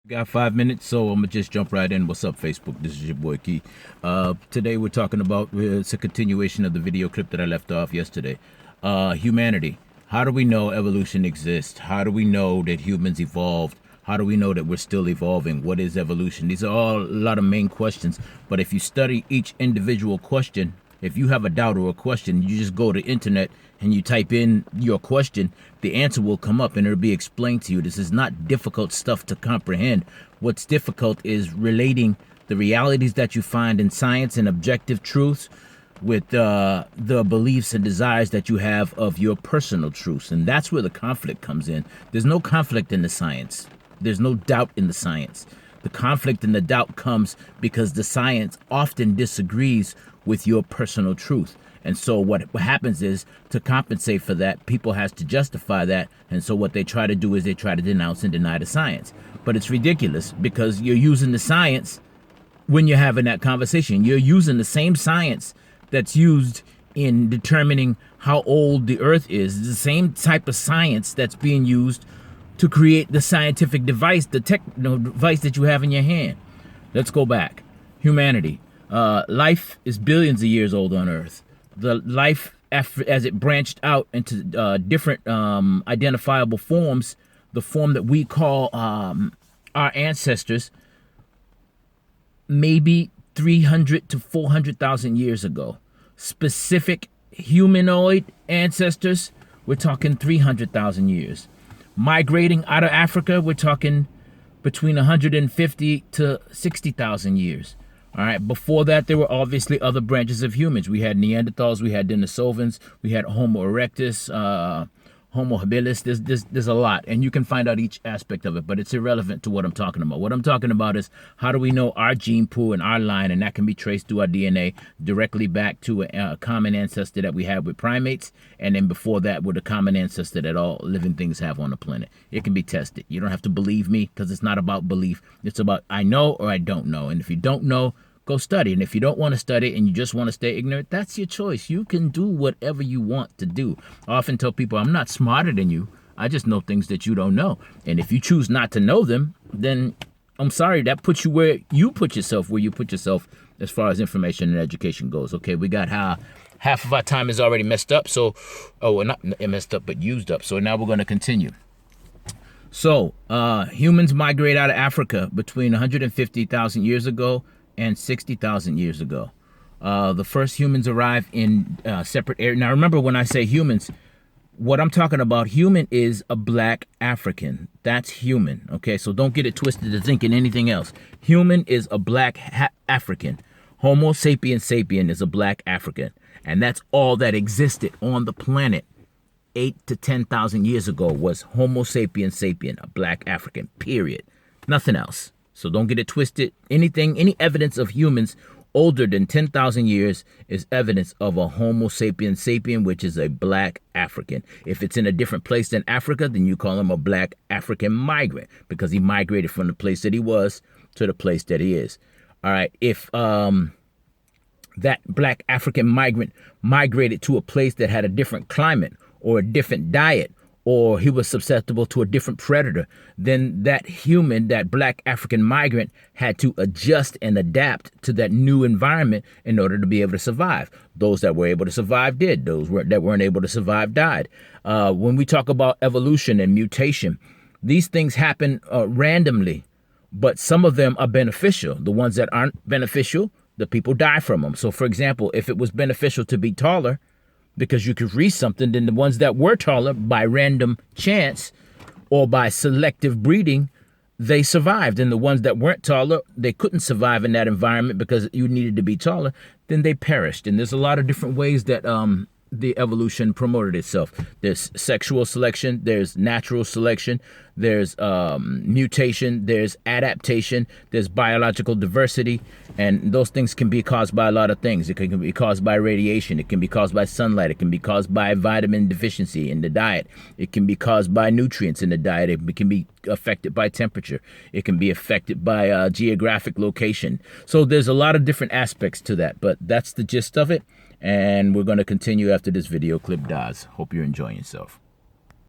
Got 5 minutes, so I'm gonna just jump right in. What's up, Facebook? This is your boy Key. Today we're talking about it's a continuation of the video clip that I left off yesterday. Humanity. How do we know evolution exists? How do we know that humans evolved? How do we know that we're still evolving? What is evolution? These are all a lot of main questions. But if you study each individual question, if you have a doubt or a question, you just go to the internet and you type in your question, the answer will come up and it'll be explained to you. This is not difficult stuff to comprehend. What's difficult is relating the realities that you find in science and objective truths with the beliefs and desires that you have of your personal truths. And that's where the conflict comes in. There's no conflict in the science. There's no doubt in the science. The conflict and the doubt comes because the science often disagrees with your personal truth. And so what happens is, to compensate for that, people has to justify that. And so what they try to do is they try to denounce and deny the science. But it's ridiculous because you're using the science when you're having that conversation. You're using the same science that's used in determining how old the earth is. It's the same type of science that's being used to create the scientific device, the device that you have in your hand. Let's go back. Humanity. Life is billions of years old on Earth. The life, as it branched out into different identifiable forms, the form that we call our ancestors, maybe 300 to 400,000 years ago. Specific humanoid ancestors, we're talking 300,000 years. Migrating out of Africa, we're talking between 150 to 60,000 years. All right. Before that, there were obviously other branches of humans. We had Neanderthals, we had Denisovans, we had Homo erectus, Homo habilis. There's a lot, and you can find out each aspect of it, but it's irrelevant to what I'm talking about. What I'm talking about is, how do we know our gene pool and our line, and that can be traced through our DNA directly back to a common ancestor that we had with primates, and then before that with a common ancestor that all living things have on the planet. It can be tested. You don't have to believe me, because it's not about belief. It's about I know or I don't know, and if you don't know, go study. And if you don't want to study and you just want to stay ignorant, that's your choice. You can do whatever you want to do. I often tell people, I'm not smarter than you. I just know things that you don't know. And if you choose not to know them, then I'm sorry, that puts you where you put yourself as far as information and education goes. Okay, we got half of our time is already messed up. So, well, not messed up, but used up. So now we're going to continue. So humans migrate out of Africa between 150,000 years ago and 60,000 years ago. The first humans arrived in separate areas. Now, remember, when I say humans, what I'm talking about, human is a black African. That's human. Okay, so don't get it twisted to thinking anything else. Human is a black African. Homo sapiens sapien is a black African. And that's all that existed on the planet 8 to 10,000 years ago was Homo sapiens sapien, a black African, period. Nothing else. So don't get it twisted. Any evidence of humans older than 10,000 years is evidence of a Homo sapiens sapien, which is a black African. If it's in a different place than Africa, then you call him a black African migrant because he migrated from the place that he was to the place that he is. All right. If that black African migrant migrated to a place that had a different climate or a different diet, or he was susceptible to a different predator, then that human, that black African migrant, had to adjust and adapt to that new environment in order to be able to survive. Those that were able to survive did. Those that weren't able to survive died. When we talk about evolution and mutation, these things happen randomly, but some of them are beneficial. The ones that aren't beneficial, the people die from them. So, for example, if it was beneficial to be taller, because you could read something, then the ones that were taller by random chance or by selective breeding, they survived. And the ones that weren't taller, they couldn't survive in that environment because you needed to be taller, then they perished. And there's a lot of different ways that the evolution promoted itself. There's sexual selection, there's natural selection, there's mutation, there's adaptation, there's biological diversity, and those things can be caused by a lot of things. It can be caused by radiation, it can be caused by sunlight, it can be caused by vitamin deficiency in the diet, it can be caused by nutrients in the diet, it can be affected by temperature, it can be affected by geographic location. So there's a lot of different aspects to that, but that's the gist of it. And we're going to continue after this video clip dies. Hope you're enjoying yourself.